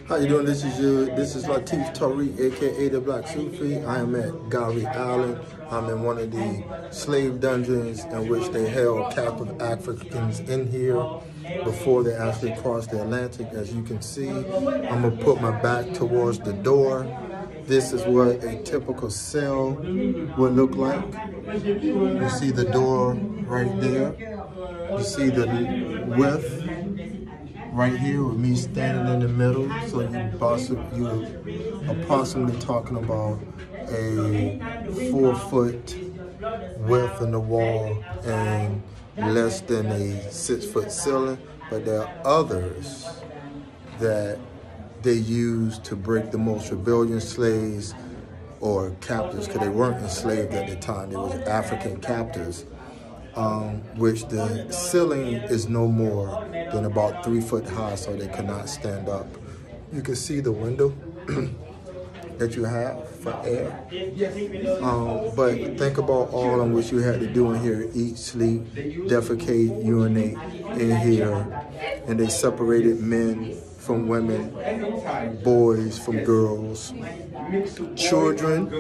How you doing? This is Latif Tariq, aka the Black Sufi. I am at Gorée Island. I'm in one of the slave dungeons in which they held captive Africans in here before they actually crossed the Atlantic. As you can see, I'm gonna put my back towards the door. This is what a typical cell would look like. You see the door right there. You see the width right here with me standing in the middle. So you're approximately talking about a 4-foot width in the wall and less than a 6-foot ceiling. But there are others that they used to break the most rebellious slaves or captives, because they weren't enslaved at the time. They was African captives, which the ceiling is no more than about 3 foot high, so they cannot stand up. You can see the window that you have for air. But think about all in which you had to do in here: eat, sleep, defecate, urinate in here. And they separated men from women, boys from girls, children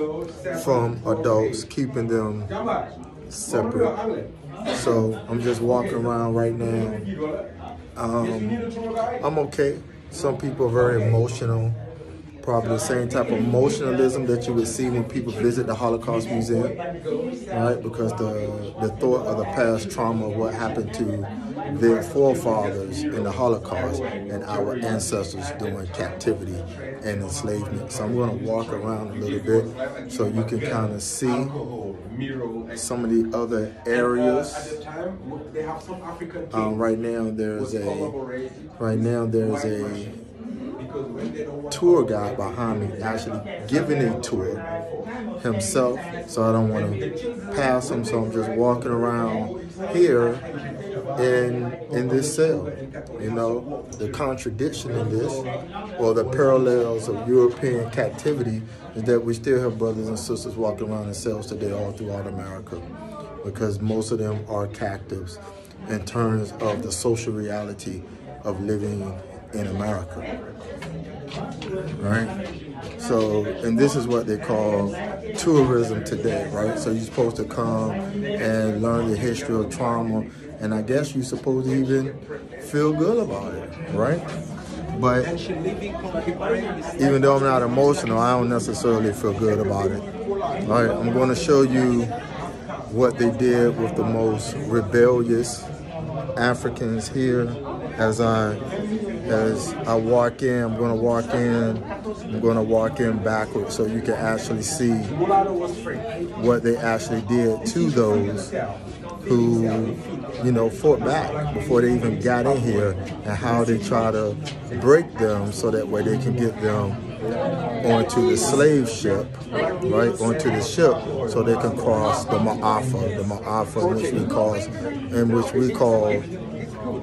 from adults, keeping them separate. So I'm just walking around right now. I'm okay. Some people are very emotional. Probably the same type of emotionalism that you would see when people visit the Holocaust Museum, right? Because the thought of the past trauma, what happened to their forefathers in the Holocaust and our ancestors during captivity and enslavement. So I'm going to walk around a little bit so you can kind of see some of the other areas. Right now there's a tour guide behind me actually giving a tour himself, so I don't want to pass him, so I'm just walking around here in this cell. You know, the contradiction in this, or the parallels of European captivity, is that we still have brothers and sisters walking around in cells today all throughout America, because most of them are captives in terms of the social reality of living in America, right? So, and this is what they call tourism today, right? So you're supposed to come and learn the history of trauma, and I guess you're supposed to even feel good about it, right? But even though I'm not emotional, I don't necessarily feel good about it. All right, I'm going to show you what they did with the most rebellious Africans here. As I walk in, I'm going to walk in backwards so you can actually see what they actually did to those who, you know, fought back before they even got in here, and how they try to break them so that way they can get them onto the slave ship, right, onto the ship, so they can cross the Ma'afa, which we call,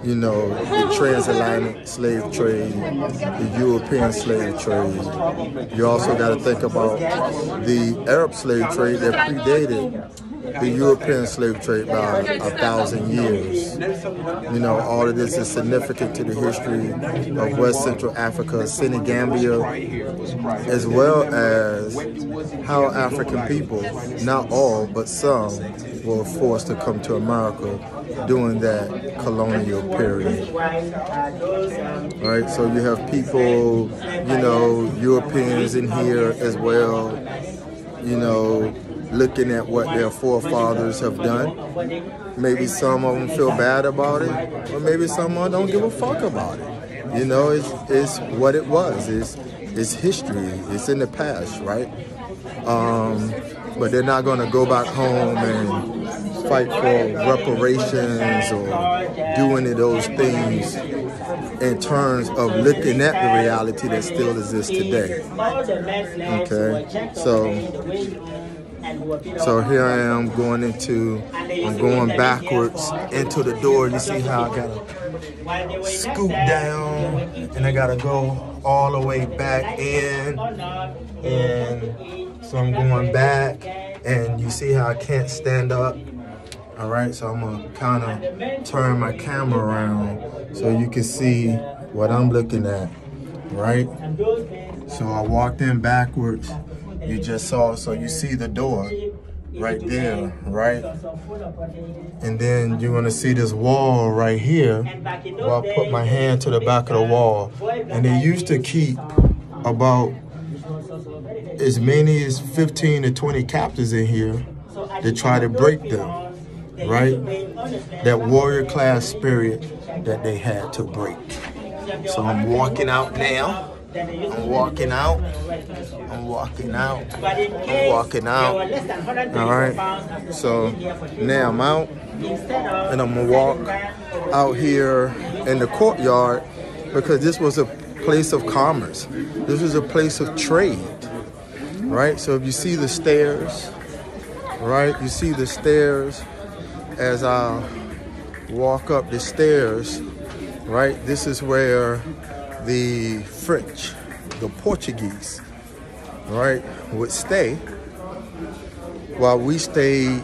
you know, the transatlantic slave trade, the European slave trade. You also got to think about the Arab slave trade that predated the European slave trade by 1,000 years. You know, all of this is significant to the history of West Central Africa, Senegambia, as well as how African people, not all, but some, were forced to come to America during that colonial period. Right, so you have people, you know, Europeans in here as well, you know, looking at what their forefathers have done. Maybe some of them feel bad about it, or maybe some of them don't give a fuck about it. You know, it's what it was. It's history. It's in the past, right? But they're not going to go back home and fight for reparations or do any of those things in terms of looking at the reality that still exists today. Okay, so here I am I'm going backwards into the door. You see how I gotta scoop down and I gotta go all the way back in, and so I'm going back, and you see how I can't stand up. All right, so I'm gonna kind of turn my camera around so you can see what I'm looking at. right? So I walked in backwards. You just saw, so you see the door right there, right? And then you're gonna see this wall right here. Well, I put my hand to the back of the wall. And they used to keep about as many as 15 to 20 captives in here to try to break them, right? That warrior class spirit that they had to break. So I'm walking out now. I'm walking out. I'm walking out. I'm walking out. All right. So now I'm out, and I'm gonna walk out here in the courtyard because this was a place of commerce. This was a place of trade, right? So if you see the stairs, right? You see the stairs as I walk up the stairs, right? This is where the French, the Portuguese, right, would stay while we stayed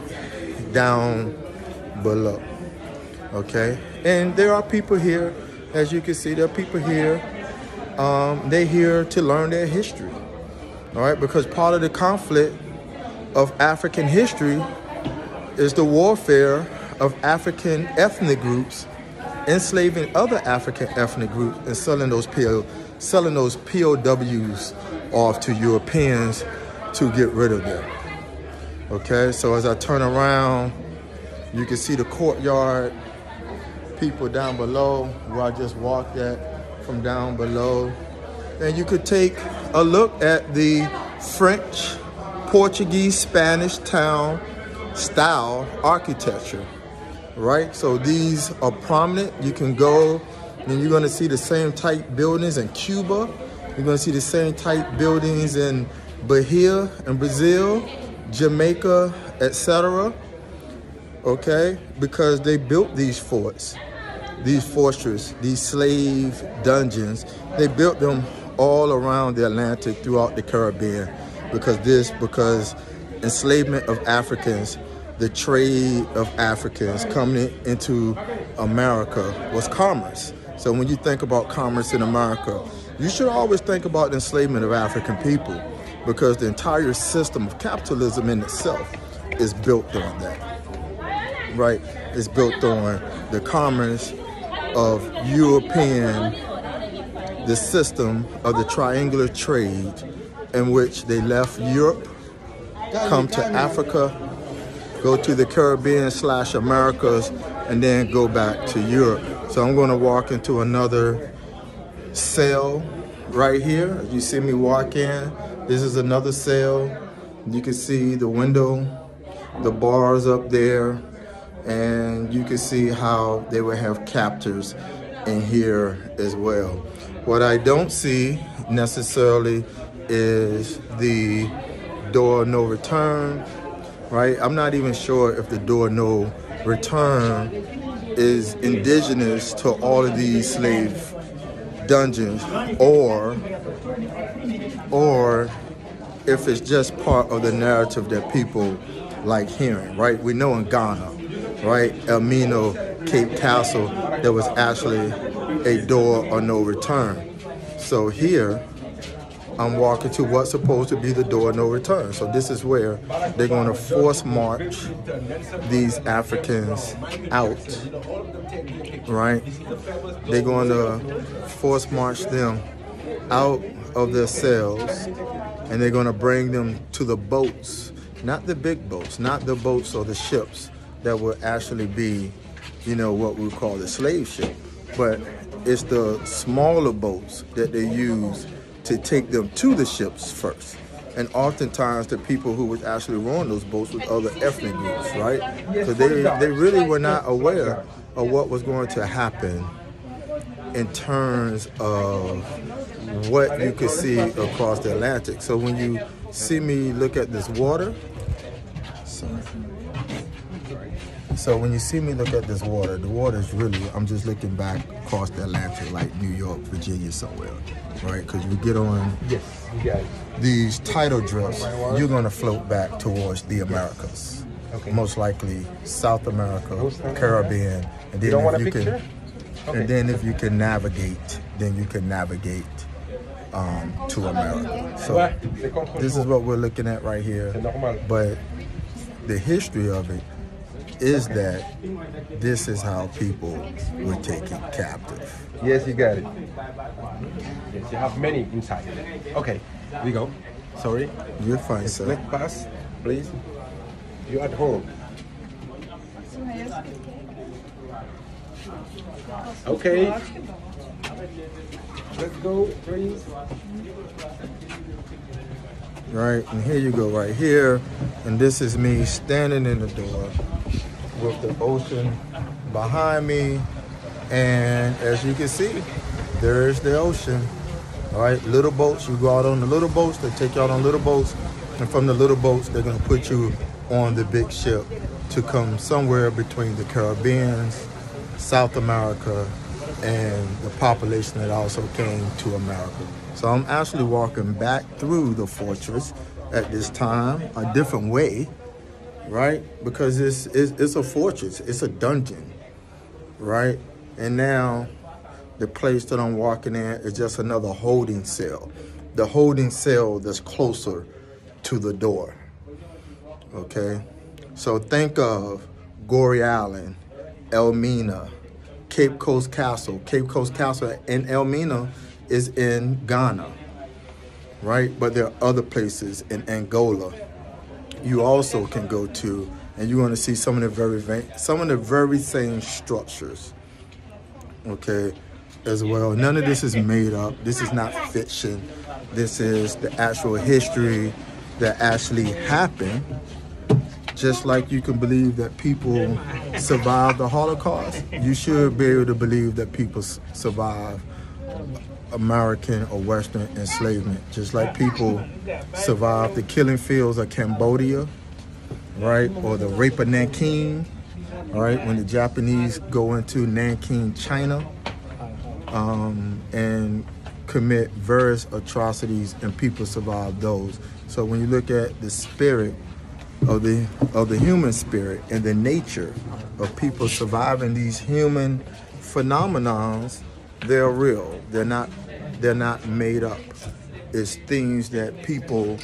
down below, okay? And there are people here, as you can see, there are people here. They're here to learn their history, all right? Because part of the conflict of African history is the warfare of African ethnic groups enslaving other African ethnic groups and selling those POWs off to Europeans to get rid of them. Okay, so as I turn around, you can see the courtyard, people down below where I just walked at from down below. And you could take a look at the French, Portuguese, Spanish town style architecture. Right, so these are prominent. You can go and you're gonna see the same type buildings in Cuba. You're gonna see the same type buildings in Bahia and Brazil, Jamaica, etc. Okay, because they built these forts, these fortresses, these slave dungeons. They built them all around the Atlantic, throughout the Caribbean, because enslavement of Africans, the trade of Africans coming into America was commerce. So when you think about commerce in America, you should always think about the enslavement of African people, because the entire system of capitalism in itself is built on that, right? It's built on the commerce of European, the system of the triangular trade in which they left Europe, come to Africa, go to the Caribbean / Americas, and then go back to Europe. So I'm going to walk into another cell right here. As you see me walk in, this is another cell. You can see the window, the bars up there, and you can see how they would have captors in here as well. What I don't see necessarily is the door no return. Right? I'm not even sure if the door no return is indigenous to all of these slave dungeons, or if it's just part of the narrative that people like hearing, right? We know in Ghana, right, El Mino, Cape Castle, there was actually a door or no return. So here, I'm walking to what's supposed to be the door no return. So this is where they're going to force march these Africans out, right? They're going to force march them out of their cells, and they're going to bring them to the boats, not the big boats, not the boats or the ships that will actually be, you know, what we call the slave ship, but it's the smaller boats that they use to take them to the ships first. And oftentimes the people who was actually rowing those boats with other ethnic groups, right? So they really were not aware of what was going to happen in terms of what you could see across the Atlantic. So when you see me look at this water, so when you see me look at this water, the water is really, I'm just looking back across the Atlantic, like New York, Virginia, somewhere, right? Because you get on these tidal drifts, you're going to float back towards the Americas. Okay. Most likely South America, Caribbean, and then if you can navigate, then you can navigate to America. So this is what we're looking at right here. But the history of it is that this is how people were taken captive. Yes, you got it. Yes, you have many inside. Okay, we go. Sorry. You're fine, sir. Let pass, please. You're at home. Okay. Let's go, please. Right, and here you go right here. And this is me standing in the door with the ocean behind me. And as you can see, there's the ocean. All right, little boats, you go out on the little boats, they take you out on little boats. And from the little boats, they're gonna put you on the big ship to come somewhere between the Caribbean, South America, and the population that also came to America. So I'm actually walking back through the fortress at this time, a different way, right? Because it's a fortress, it's a dungeon, right? And now the place that I'm walking in is just another holding cell. The holding cell that's closer to the door, okay? So think of Goree Island, Elmina, Cape Coast Castle. Cape Coast Castle in Elmina is in Ghana, right? But there are other places in Angola you also can go to, and you're going to see some of the very same structures, okay, as well. None of this is made up. This is not fiction. This is the actual history that actually happened. Just like you can believe that people survived the Holocaust, you should be able to believe that people survived American or Western enslavement. Just like people survived the killing fields of Cambodia, right? Or the rape of Nanking, right? When the Japanese go into Nanking, China, and commit various atrocities, and people survive those. So when you look at the spirit of the human spirit and the nature of people surviving these human phenomenons, they're real. They're not made up. It's things that people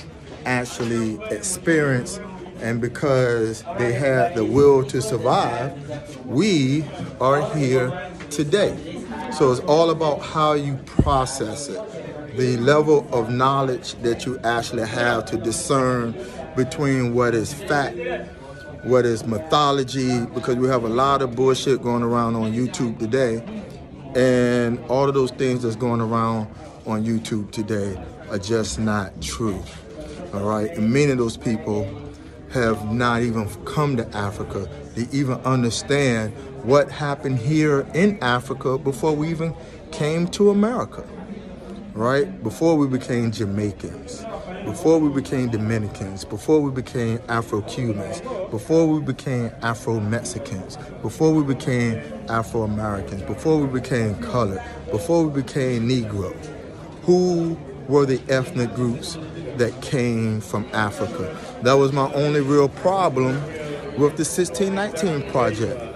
actually experience, and because they had the will to survive, we are here today. So it's all about how you process it, the level of knowledge that you actually have to discern between what is fact, what is mythology, because we have a lot of bullshit going around on YouTube today, and all of those things that's going around on YouTube today are just not true, all right? And many of those people have not even come to Africa to even understand what happened here in Africa before we even came to America, right? Before we became Jamaicans, before we became Dominicans, before we became Afro-Cubans, before we became Afro-Mexicans, before we became Afro-Americans, before we became colored, before we became Negro. Who were the ethnic groups that came from Africa? That was my only real problem with the 1619 Project.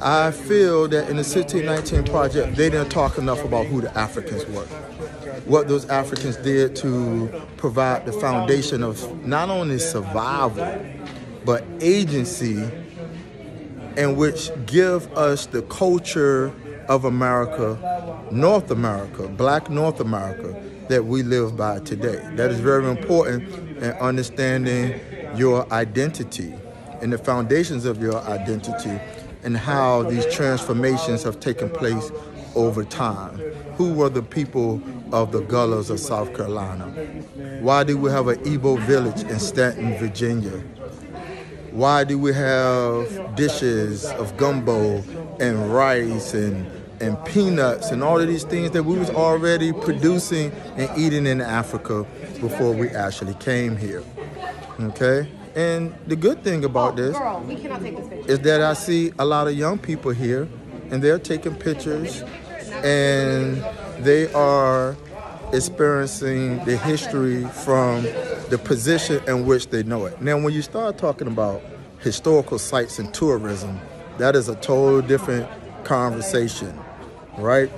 I feel that in the 1619 Project, they didn't talk enough about who the Africans were, what those Africans did to provide the foundation of not only survival, but agency, in which give us the culture of America, North America, Black North America, that we live by today. That is very important in understanding your identity and the foundations of your identity, and how these transformations have taken place over time. Who were the people of the Gullas of South Carolina? Why do we have an Igbo village in Stanton, Virginia? Why do we have dishes of gumbo and rice and peanuts and all of these things that we was already producing and eating in Africa before we actually came here, okay? And the good thing about this is that I see a lot of young people here, and they're taking pictures, and they are experiencing the history from the position in which they know it. Now, when you start talking about historical sites and tourism, that is a total different conversation, right?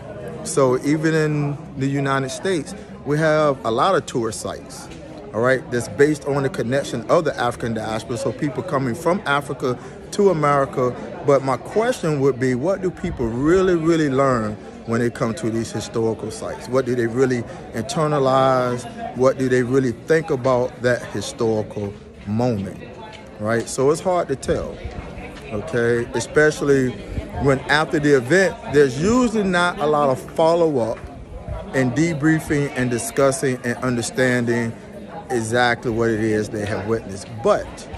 So even in the United States, we have a lot of tourist sites, all right, that's based on the connection of the African diaspora, so people coming from Africa to America. But my question would be, what do people really learn when they come to these historical sites? What do they really internalize? What do they really think about that historical moment, right? So it's hard to tell, okay? Especially when after the event, there's usually not a lot of follow-up and debriefing and discussing and understanding exactly what it is they have witnessed. But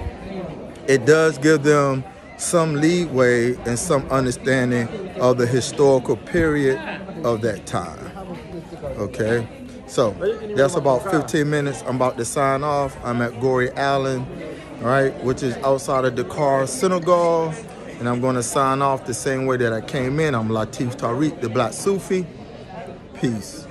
it does give them some leeway and some understanding of the historical period of that time, okay? So that's about 15 minutes. I'm about to sign off. I'm at Gorée Island, all right, which is outside of Dakar, Senegal. And I'm going to sign off the same way that I came in. I'm Latif Tariq, the Black Sufi. Peace.